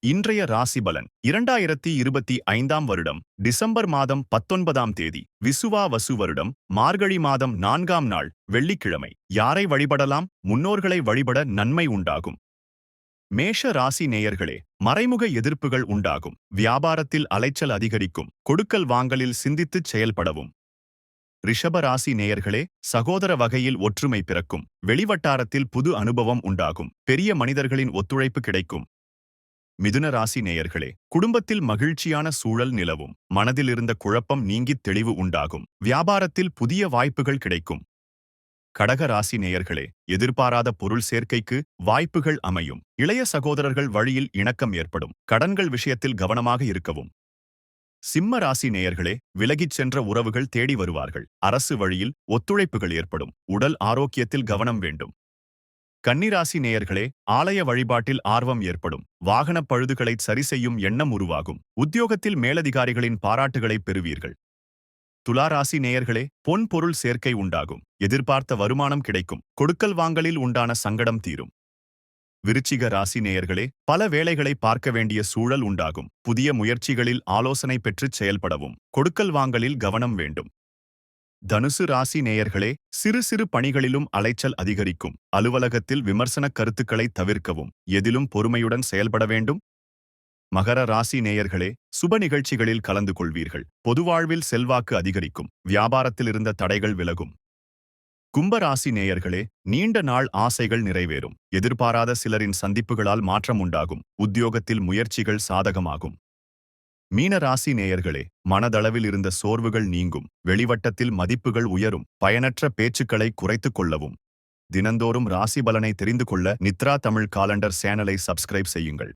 இன்றைய ராசி பலன் 2025 வருடம் டிசம்பர் மாதம் 19ஆம் தேதி விசுவாவசு வருடம் மார்கழி மாதம் 4ஆம் நாள் வெள்ளிக்கிழமை. யாரை வழிபடலாம்? முன்னோர்களை வழிபட நன்மை உண்டாகும். மேஷ ராசி நேயர்களே, மறைமுக எதிர்ப்புகள் உண்டாகும். வியாபாரத்தில் அலைச்சல் அதிகரிக்கும். கொடுக்கல் வாங்கலில் சிந்தித்துச் செயல்படவும். ரிஷப ராசி நேயர்களே, சகோதர வகையில் ஒற்றுமை பிறக்கும். வெளிவட்டாரத்தில் புது அனுபவம் உண்டாகும். பெரிய மனிதர்களின் ஒத்துழைப்பு கிடைக்கும். மிதுன ராசி நேயர்களே, குடும்பத்தில் மகிழ்ச்சியான சூழல் நிலவும். மனதில் இருந்த குழப்பம் நீங்கித் தெளிவு உண்டாகும். வியாபாரத்தில் புதிய வாய்ப்புகள் கிடைக்கும். கடக ராசி நேயர்களே, எதிர்பாராத பொருள் சேர்க்கைக்கு வாய்ப்புகள் அமையும். இளைய சகோதரர்கள் வழியில் இணக்கம் ஏற்படும். கடன்கள் விஷயத்தில் கவனமாக இருக்கவும். சிம்ம ராசி நேயர்களே, விலகிச் சென்ற உறவுகள் தேடி வருவார்கள். அரசு வழியில் ஒத்துழைப்புகள் ஏற்படும். உடல் ஆரோக்கியத்தில் கவனம் வேண்டும். கன்னிராசி நேயர்களே, ஆலய வழிபாட்டில் ஆர்வம் ஏற்படும். வாகனப் பழுதுகளை சரி செய்யும் எண்ணம் உருவாகும். உத்தியோகத்தில் மேலதிகாரிகளின் பாராட்டுகளை பெறுவீர்கள். துளாராசி நேயர்களே, பொன் பொருள் சேர்க்கை உண்டாகும். எதிர்பார்த்த வருமானம் கிடைக்கும். கொடுக்கல் வாங்கலில் உண்டான சங்கடம் தீரும். விருச்சிக ராசி நேயர்களே, பல வேலைகளை பார்க்க வேண்டிய சூழல் உண்டாகும். புதிய முயற்சிகளில் ஆலோசனை பெற்றுச் செயல்படவும். கொடுக்கல் வாங்கலில் கவனம் வேண்டும். தனுசு ராசி நேயர்களே, சிறு சிறு பணிகளிலும் அலைச்சல் அதிகரிக்கும். அலுவலகத்தில் விமர்சனக் கருத்துக்களை தவிர்க்கவும். எதிலும் பொறுமையுடன் செயல்பட வேண்டும். மகர ராசி நேயர்களே, சுப நிகழ்ச்சிகளில் கலந்து கொள்வீர்கள். பொதுவாழ்வில் செல்வாக்கு அதிகரிக்கும். வியாபாரத்தில் இருந்த தடைகள் விலகும். கும்பராசி நேயர்களே, நீண்ட நாள் ஆசைகள் நிறைவேறும். எதிர்பாராத சிலரின் சந்திப்புகளால் மாற்றம் உண்டாகும். உத்தியோகத்தில் முயற்சிகள் சாதகமாகும். மீன ராசி நேயர்களே, மனதளவில் இருந்த சோர்வுகள் நீங்கும். வெளிவட்டத்தில் மதிப்புகள் உயரும். பயனற்ற பேச்சுக்களை குறைத்துக் கொள்ளவும். தினந்தோறும் ராசி பலனை தெரிந்து கொள்ள நித்ரா தமிழ் காலண்டர் சேனலை சப்ஸ்கிரைப் செய்யுங்கள்.